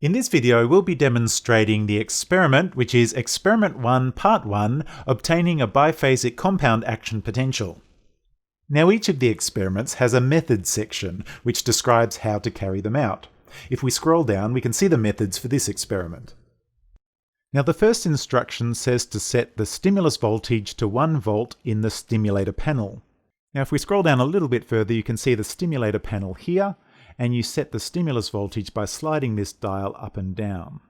In this video, we'll be demonstrating the experiment, which is Experiment 1, Part 1, obtaining a biphasic compound action potential. Now, each of the experiments has a methods section, which describes how to carry them out. If we scroll down, we can see the methods for this experiment. Now, the first instruction says to set the stimulus voltage to 1 volt in the stimulator panel. Now, if we scroll down a little bit further, you can see the stimulator panel here, and you set the stimulus voltage by sliding this dial up and down.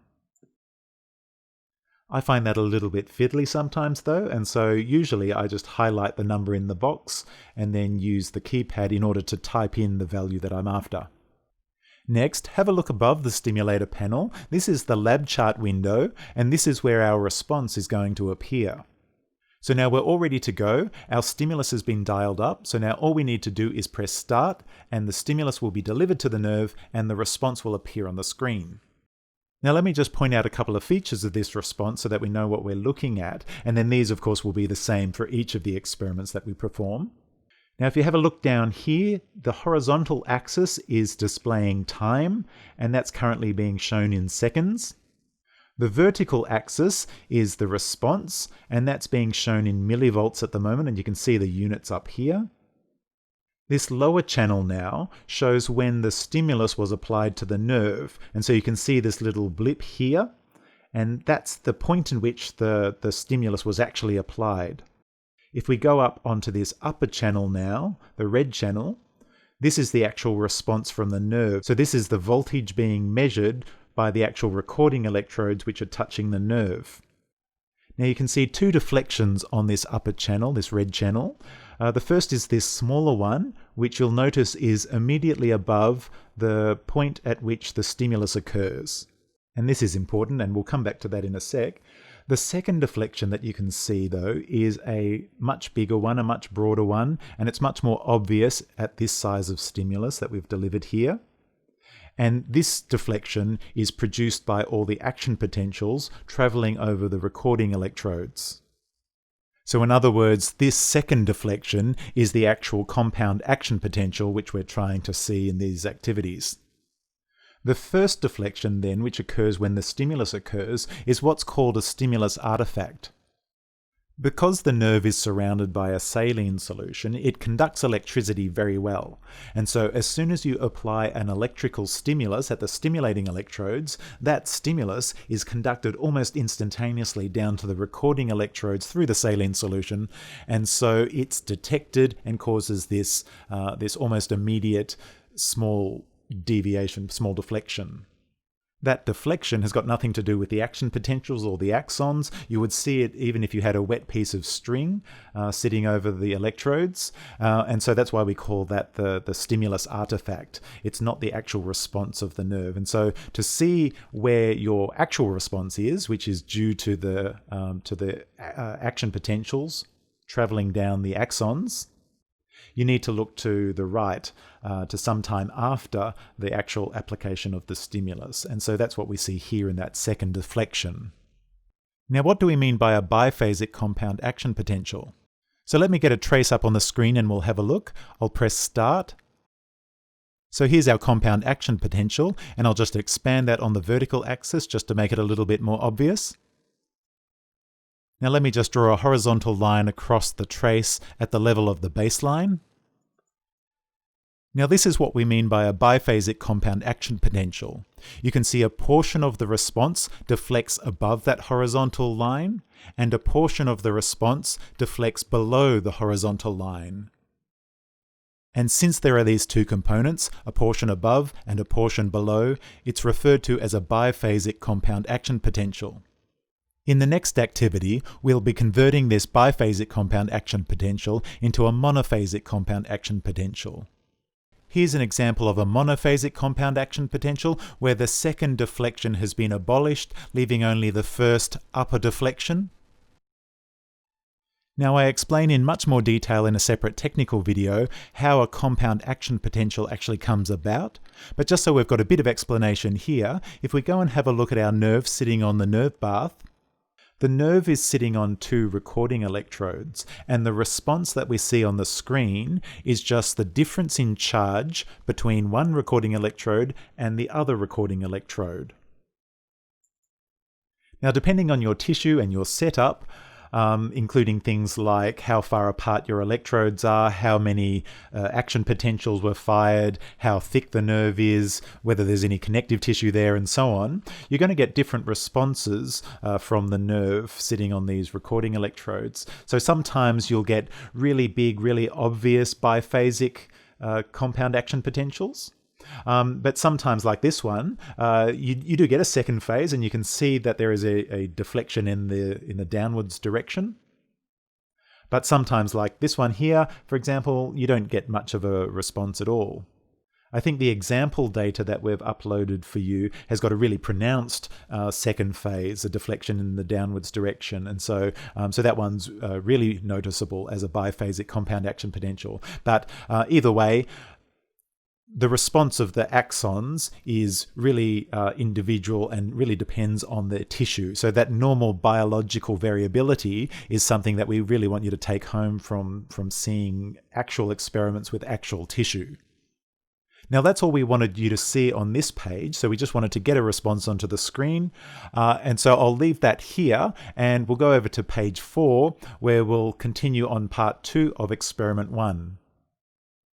I find that a little bit fiddly sometimes though, and so usually I just highlight the number in the box and then use the keypad in order to type in the value that I'm after. Next, have a look above the stimulator panel. This is the lab chart window, and this is where our response is going to appear. So now we're all ready to go. Our stimulus has been dialed up, so now all we need to do is press start, and the stimulus will be delivered to the nerve, and the response will appear on the screen. Now let me just point out a couple of features of this response so that we know what we're looking at, and then these of course will be the same for each of the experiments that we perform. Now if you have a look down here, the horizontal axis is displaying time, and that's currently being shown in seconds. The vertical axis is the response, and that's being shown in millivolts at the moment, and you can see the units up here. This lower channel now shows when the stimulus was applied to the nerve, and so you can see this little blip here, and that's the point in which the stimulus was actually applied. If we go up onto this upper channel now, the red channel, this is the actual response from the nerve. So this is the voltage being measured by the actual recording electrodes which are touching the nerve. Now you can see two deflections on this upper channel, this red channel. The first is this smaller one, which you'll notice is immediately above the point at which the stimulus occurs. And this is important, and we'll come back to that in a sec. The second deflection that you can see though is a much bigger one, a much broader one, and it's much more obvious at this size of stimulus that we've delivered here. And this deflection is produced by all the action potentials traveling over the recording electrodes. So in other words, this second deflection is the actual compound action potential which we're trying to see in these activities. The first deflection then, which occurs when the stimulus occurs, is what's called a stimulus artifact. Because the nerve is surrounded by a saline solution, it conducts electricity very well. And so as soon as you apply an electrical stimulus at the stimulating electrodes, that stimulus is conducted almost instantaneously down to the recording electrodes through the saline solution. And so it's detected and causes this almost immediate small deviation, small deflection. That deflection has got nothing to do with the action potentials or the axons. You would see it even if you had a wet piece of string sitting over the electrodes. And so that's why we call that the stimulus artifact. It's not the actual response of the nerve. And so to see where your actual response is, which is due to the action potentials traveling down the axons, you need to look to the right to some time after the actual application of the stimulus. And so that's what we see here in that second deflection. Now, what do we mean by a biphasic compound action potential? So let me get a trace up on the screen and we'll have a look. I'll press start. So here's our compound action potential, and I'll just expand that on the vertical axis just to make it a little bit more obvious. Now let me just draw a horizontal line across the trace at the level of the baseline. Now this is what we mean by a biphasic compound action potential. You can see a portion of the response deflects above that horizontal line, and a portion of the response deflects below the horizontal line. And since there are these two components, a portion above and a portion below, it's referred to as a biphasic compound action potential. In the next activity, we'll be converting this biphasic compound action potential into a monophasic compound action potential. Here's an example of a monophasic compound action potential where the second deflection has been abolished, leaving only the first upper deflection. Now I explain in much more detail in a separate technical video how a compound action potential actually comes about, but just so we've got a bit of explanation here, if we go and have a look at our nerve sitting on the nerve bath, the nerve is sitting on two recording electrodes, and the response that we see on the screen is just the difference in charge between one recording electrode and the other recording electrode. Now, depending on your tissue and your setup, including things like how far apart your electrodes are, how many action potentials were fired, how thick the nerve is, whether there's any connective tissue there, and so on, you're going to get different responses from the nerve sitting on these recording electrodes. So sometimes you'll get really big, really obvious biphasic compound action potentials. But sometimes, like this one, you do get a second phase, and you can see that there is a deflection in the downwards direction. But sometimes, like this one here, for example, you don't get much of a response at all. I think the example data that we've uploaded for you has got a really pronounced second phase, a deflection in the downwards direction, and so that one's really noticeable as a biphasic compound action potential. But either way, the response of the axons is really individual and really depends on the tissue. So that normal biological variability is something that we really want you to take home from seeing actual experiments with actual tissue. Now that's all we wanted you to see on this page, so we just wanted to get a response onto the screen. And so I'll leave that here, and we'll go over to page 4, where we'll continue on part 2 of experiment 1.